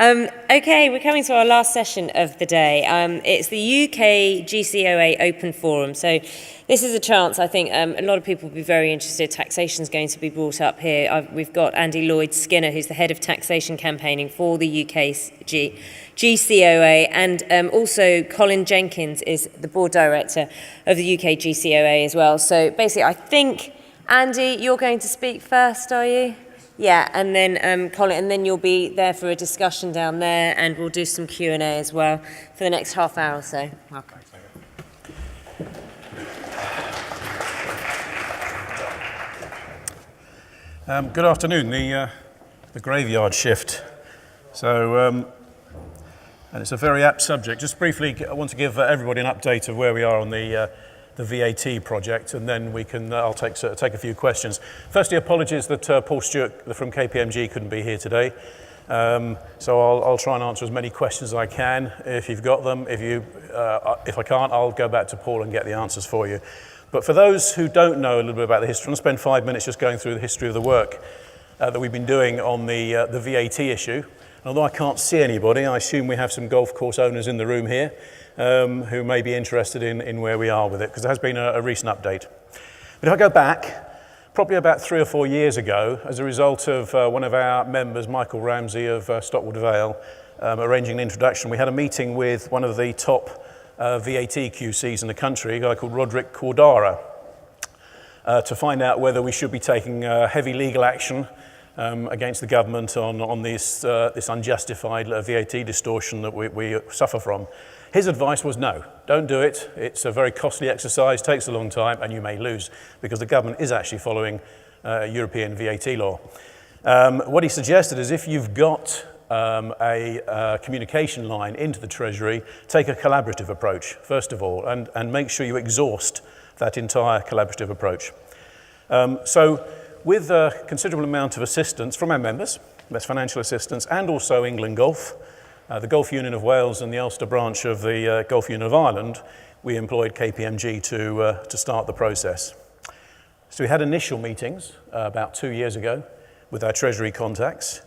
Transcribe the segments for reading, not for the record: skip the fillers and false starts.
Okay, we're coming to our last session of the day. It's the UKGCOA Open Forum. So this is a chance, I think, a lot of people will be very interested. Taxation is going to be brought up here. We've got Andy Lloyd-Skinner, who's the head of taxation campaigning for the UKGCOA, and also Colin Jenkins is the board director of the UKGCOA as well. So basically, I think, Andy, you're going to speak first, are you? Yeah, and then Colin, and then you'll be there for a discussion down there, and we'll do some Q&A as well for the next half hour or so. Welcome. Good afternoon. The graveyard shift. So, and it's a very apt subject. Just briefly, I want to give everybody an update of where we are on the VAT project, and then we can. I'll take a few questions. Firstly, apologies that Paul Stewart from KPMG couldn't be here today. So I'll try and answer as many questions as I can if you've got them. If I can't, I'll go back to Paul and get the answers for you. But for those who don't know a little bit about the history, I'm going to spend 5 minutes just going through the history of the work that we've been doing on the VAT issue. And although I can't see anybody, I assume we have some golf course owners in the room here who may be interested in where we are with it, because there has been a recent update. But if I go back, probably about 3 or 4 years ago, as a result of one of our members, Michael Ramsey of Stockwood Vale, arranging an introduction, we had a meeting with one of the top VAT QCs in the country, a guy called Roderick Cordara, to find out whether we should be taking heavy legal action against the government on this unjustified VAT distortion that we suffer from. His advice was no, don't do it. It's a very costly exercise, takes a long time, and you may lose because the government is actually following European VAT law. What he suggested is if you've got a communication line into the Treasury, take a collaborative approach, first of all, and make sure you exhaust that entire collaborative approach. So with a considerable amount of assistance from our members, that's financial assistance, and also England Golf, the Golf Union of Wales and the Ulster branch of the Golf Union of Ireland, we employed KPMG to start the process. So we had initial meetings about 2 years ago with our Treasury contacts,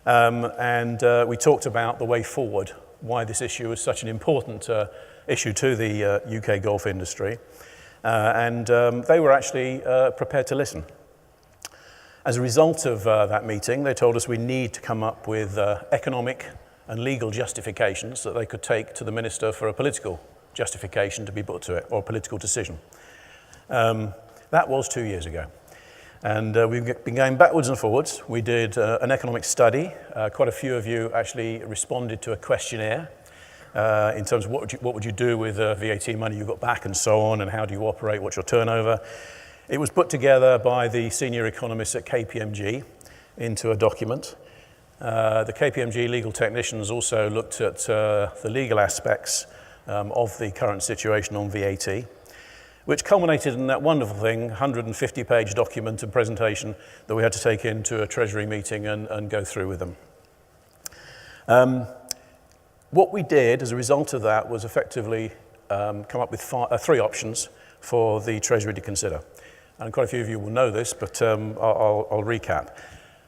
and we talked about the way forward, why this issue is such an important issue to the UK golf industry, and they were actually prepared to listen. As a result of that meeting, they told us we need to come up with economic and legal justifications that they could take to the Minister for a political justification to be put to it, or a political decision. That was 2 years ago. And we've been going backwards and forwards. We did an economic study. Quite a few of you actually responded to a questionnaire in terms of what would you do with VAT money you got back and so on, and how do you operate, what's your turnover. It was put together by the senior economists at KPMG into a document. The KPMG legal technicians also looked at the legal aspects of the current situation on VAT, which culminated in that wonderful thing, 150-page document and presentation that we had to take into a Treasury meeting and go through with them. What we did as a result of that was effectively come up with 3 options for the Treasury to consider. And quite a few of you will know this, but I'll recap.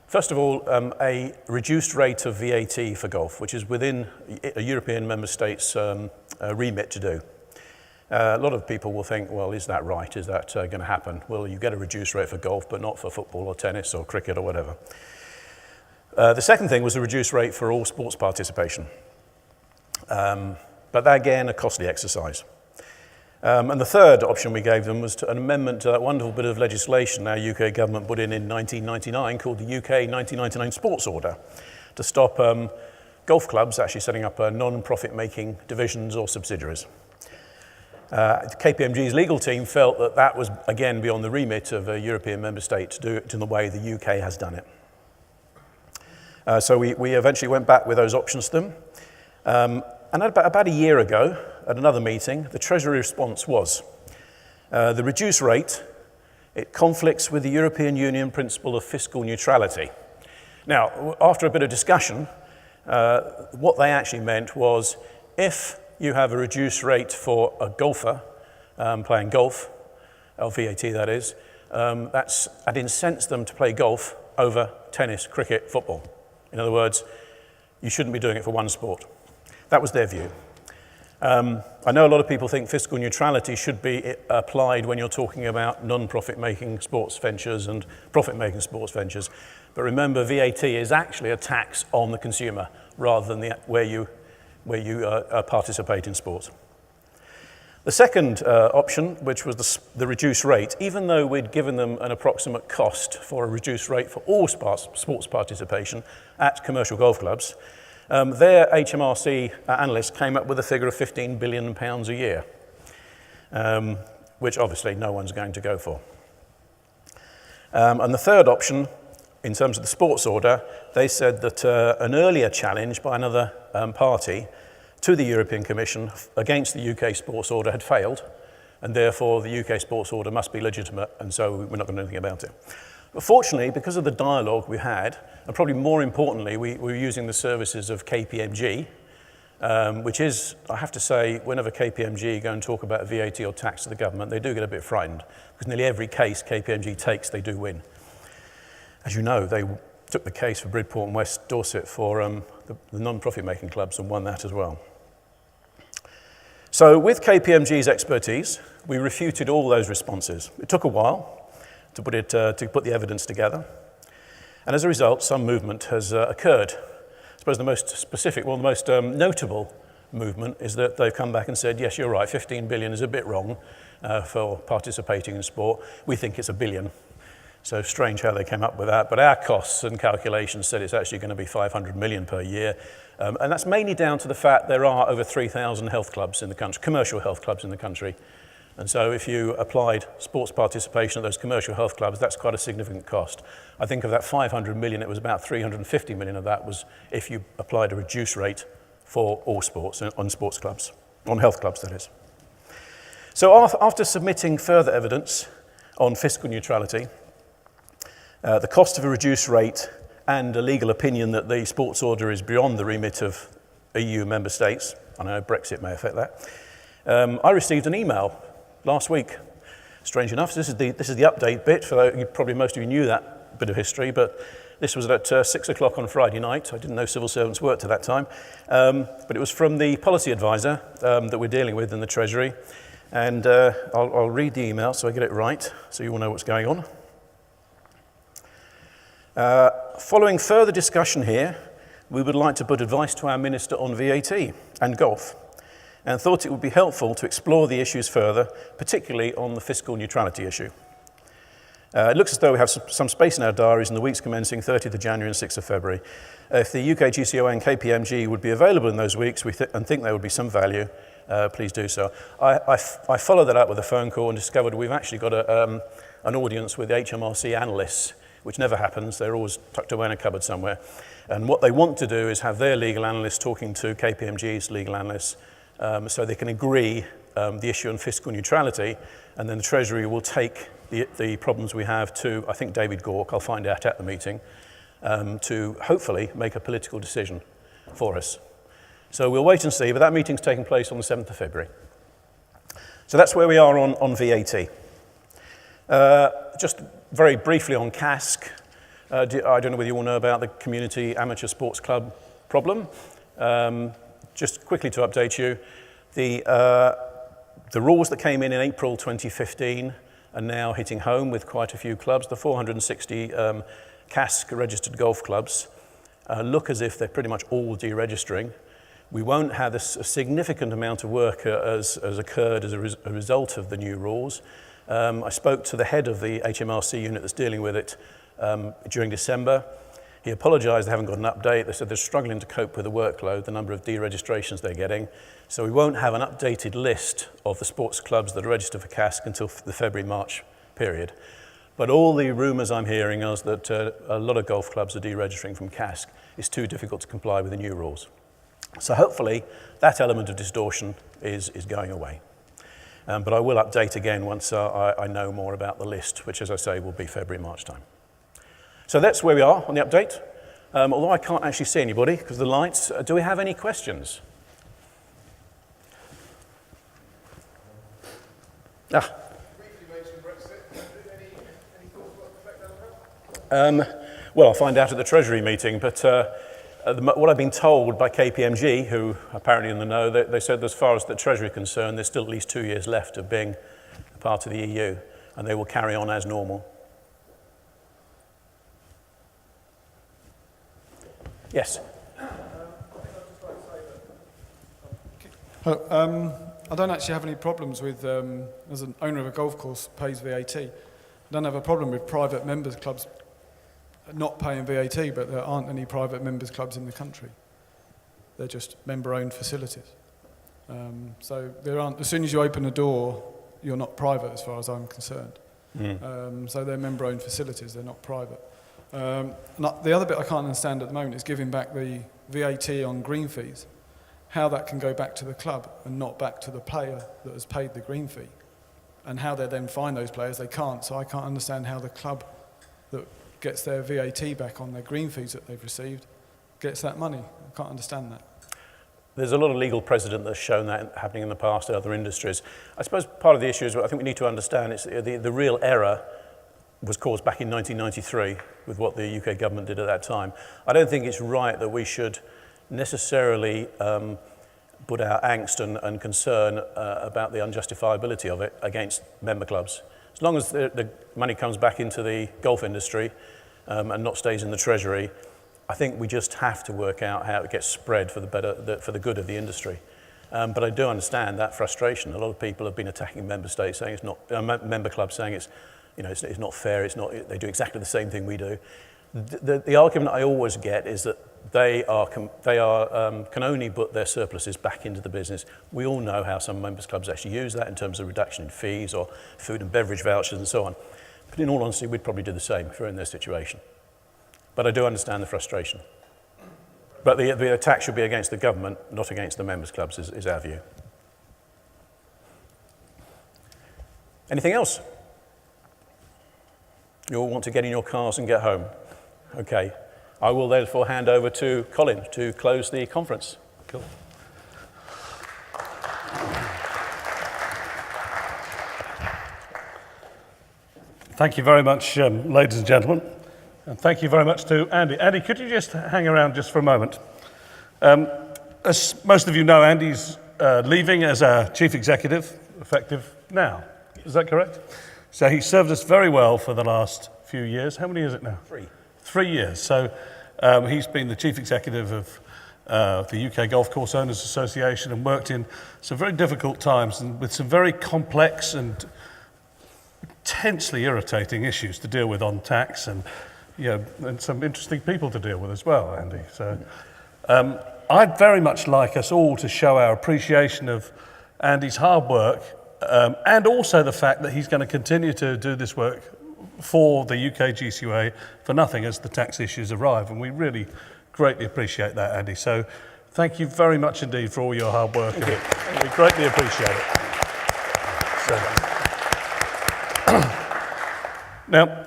First of all, a reduced rate of VAT for golf, which is within a European member state's remit to do. A lot of people will think, well, is that right? Is that going to happen? Well, you get a reduced rate for golf, but not for football or tennis or cricket or whatever. The second thing was a reduced rate for all sports participation. But that, again, a costly exercise. And the third option we gave them was an amendment to that wonderful bit of legislation our UK government put in 1999 called the UK 1999 Sports Order to stop golf clubs actually setting up non-profit making divisions or subsidiaries. KPMG's legal team felt that that was, again, beyond the remit of a European member state to do it in the way the UK has done it. So we eventually went back with those options to them. And about a year ago, at another meeting, the Treasury response was, the reduced rate, it conflicts with the European Union principle of fiscal neutrality. Now, after a bit of discussion, what they actually meant was, if you have a reduced rate for a golfer playing golf, VAT that is, that incents them to play golf over tennis, cricket, football. In other words, you shouldn't be doing it for one sport. That was their view. I know a lot of people think fiscal neutrality should be applied when you're talking about non-profit making sports ventures and profit making sports ventures. But remember, VAT is actually a tax on the consumer rather than where you participate in sports. The second option, which was the reduced rate, even though we'd given them an approximate cost for a reduced rate for all sports participation at commercial golf clubs, their HMRC analysts came up with a figure of £15 billion a year, which obviously no one's going to go for. And the third option, in terms of the sports order, they said that an earlier challenge by another party to the European Commission against the UK sports order had failed, and therefore the UK sports order must be legitimate, and so we're not going to do anything about it. But fortunately, because of the dialogue we had, and probably more importantly, we were using the services of KPMG, which is, I have to say, whenever KPMG go and talk about VAT or tax to the government, they do get a bit frightened, because nearly every case KPMG takes, they do win. As you know, they took the case for Bridport and West Dorset for the non-profit making clubs and won that as well. So with KPMG's expertise, we refuted all those responses. It took a while to put the evidence together. And as a result, some movement has occurred. I suppose the most specific, well, the most notable movement is that they've come back and said, yes, you're right, 15 billion is a bit wrong for participating in sport. We think it's $1 billion. So strange how they came up with that. But our costs and calculations said it's actually going to be 500 million per year. And that's mainly down to the fact there are over 3,000 health clubs in the country, commercial health clubs in the country. And so if you applied sports participation at those commercial health clubs, that's quite a significant cost. I think of that 500 million, it was about 350 million of that was if you applied a reduced rate for all sports, on sports clubs, on health clubs that is. So after submitting further evidence on fiscal neutrality, the cost of a reduced rate and a legal opinion that the sports order is beyond the remit of EU member states, I know Brexit may affect that, I received an email last week. Strange enough, this is the update bit, for probably most of you knew that bit of history, but this was at 6 o'clock on Friday night. I didn't know civil servants worked at that time, but it was from the policy advisor that we're dealing with in the Treasury, and I'll read the email so I get it right, so you all know what's going on. Following further discussion here, we would like to put advice to our Minister on VAT and golf, and thought it would be helpful to explore the issues further, particularly on the fiscal neutrality issue. It looks as though we have some space in our diaries in the weeks commencing 30th of January and 6th of February. If the UKGCOA and KPMG would be available in those weeks and think there would be some value, please do so. I followed that up with a phone call and discovered we've actually got an audience with HMRC analysts, which never happens. They're always tucked away in a cupboard somewhere. And what they want to do is have their legal analysts talking to KPMG's legal analysts so they can agree the issue on fiscal neutrality, and then the Treasury will take the problems we have to, I think, David Gork, I'll find out at the meeting, to hopefully make a political decision for us. So we'll wait and see, but that meeting's taking place on the 7th of February. So that's where we are on VAT. Just very briefly on CASC, I don't know whether you all know about the Community Amateur Sports Club problem. Just quickly to update you, the rules that came in April 2015 are now hitting home with quite a few clubs. The 460 CASC registered golf clubs look as if they're pretty much all deregistering. We won't have a significant amount of work has occurred as a result of the new rules. I spoke to the head of the HMRC unit that's dealing with it during December. He apologised they haven't got an update. They said they're struggling to cope with the workload, the number of deregistrations they're getting. So we won't have an updated list of the sports clubs that are registered for CASC until the February-March period. But all the rumours I'm hearing is that a lot of golf clubs are deregistering from CASC. It's too difficult to comply with the new rules. So hopefully that element of distortion is going away. But I will update again once I know more about the list, which, as I say, will be February-March time. So that's where we are on the update. Although I can't actually see anybody because of the lights, do we have any questions? Ah. Well, I'll find out at the Treasury meeting, but What I've been told by KPMG, who apparently in the know, they said as far as the Treasury is concerned, there's still at least 2 years left of being part of the EU, and they will carry on as normal. Yes? I don't actually have any problems with, as an owner of a golf course pays VAT, I don't have a problem with private members clubs not paying VAT, but there aren't any private members clubs in the country. They're just member-owned facilities. So there aren't, as soon as you open a door, you're not private as far as I'm concerned. So they're member-owned facilities, they're not private. The other bit I can't understand at the moment is giving back the VAT on green fees, how that can go back to the club and not back to the player that has paid the green fee, and how they then find those players. They can't, so I can't understand how the club that gets their VAT back on their green fees that they've received gets that money. I can't understand that. There's a lot of legal precedent that's shown that happening in the past in other industries. I suppose part of the issue is what I think we need to understand is the real error was caused back in 1993 with what the UK government did at that time. I don't think it's right that we should necessarily put our angst and concern about the unjustifiability of it against member clubs. As long as the money comes back into the golf industry and not stays in the Treasury, I think we just have to work out how it gets spread for the good of the industry. But I do understand that frustration. A lot of people have been attacking member states, saying it's not member clubs, saying it's not fair. They do exactly the same thing we do. The argument I always get is that they can only put their surpluses back into the business. We all know how some members clubs actually use that in terms of reduction in fees or food and beverage vouchers and so on. But in all honesty, we'd probably do the same if we're in their situation. But I do understand the frustration. But the attack should be against the government, not against the members clubs, is our view. Anything else? You all want to get in your cars and get home? Okay. I will therefore hand over to Colin to close the conference. Cool. Thank you very much, ladies and gentlemen. And thank you very much to Andy. Andy, could you just hang around just for a moment? As most of you know, Andy's leaving as our chief executive, effective now. Is that correct? So he served us very well for the last few years. How many is it now? 3 years. So he's been the chief executive of the UK Golf Course Owners Association and worked in some very difficult times and with some very complex and intensely irritating issues to deal with on tax and some interesting people to deal with as well, Andy. So I'd very much like us all to show our appreciation of Andy's hard work and also the fact that he's going to continue to do this work for the UKGCOA for nothing as the tax issues arrive, and we really greatly appreciate that, Andy. So thank you very much indeed for all your hard work. And we greatly appreciate it. Now,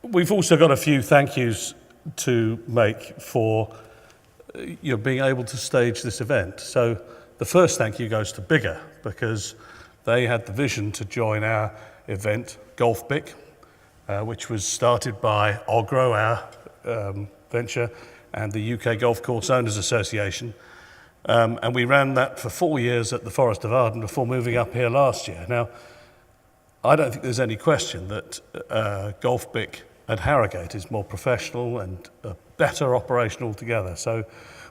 we've also got a few thank yous to make for being able to stage this event. So the first thank you goes to Bigger, because they had the vision to join our event, GolfBIC, which was started by Ogro, our venture, and the UK Golf Course Owners Association. And we ran that for 4 years at the Forest of Arden before moving up here last year. Now, I don't think there's any question that GolfBIC at Harrogate is more professional and a better operation altogether. So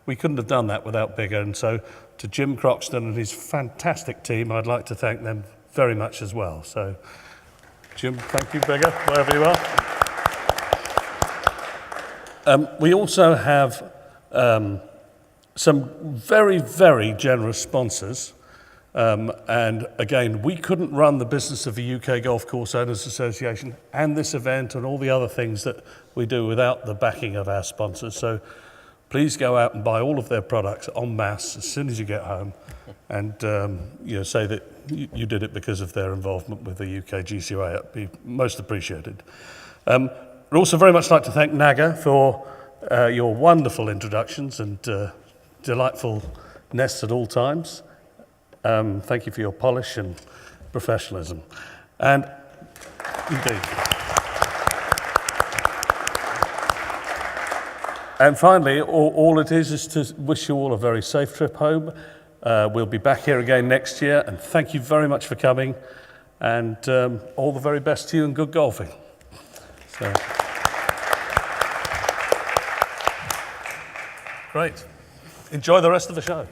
we couldn't have done that without Bigger. And so to Jim Croxton and his fantastic team, I'd like to thank them very much as well. So Jim, thank you, Bigger, wherever you are. We also have some very, very generous sponsors. And again, we couldn't run the business of the UK Golf Course Owners Association and this event and all the other things that we do without the backing of our sponsors. So please go out and buy all of their products en masse as soon as you get home, and say that you did it because of their involvement with the UKGCOA. It'd be most appreciated. We'd also very much like to thank Naga for your wonderful introductions and delightfulness at all times. Thank you for your polish and professionalism. And indeed. And finally, all it is to wish you all a very safe trip home. We'll be back here again next year, and thank you very much for coming, and all the very best to you and good golfing. So. Great. Enjoy the rest of the show.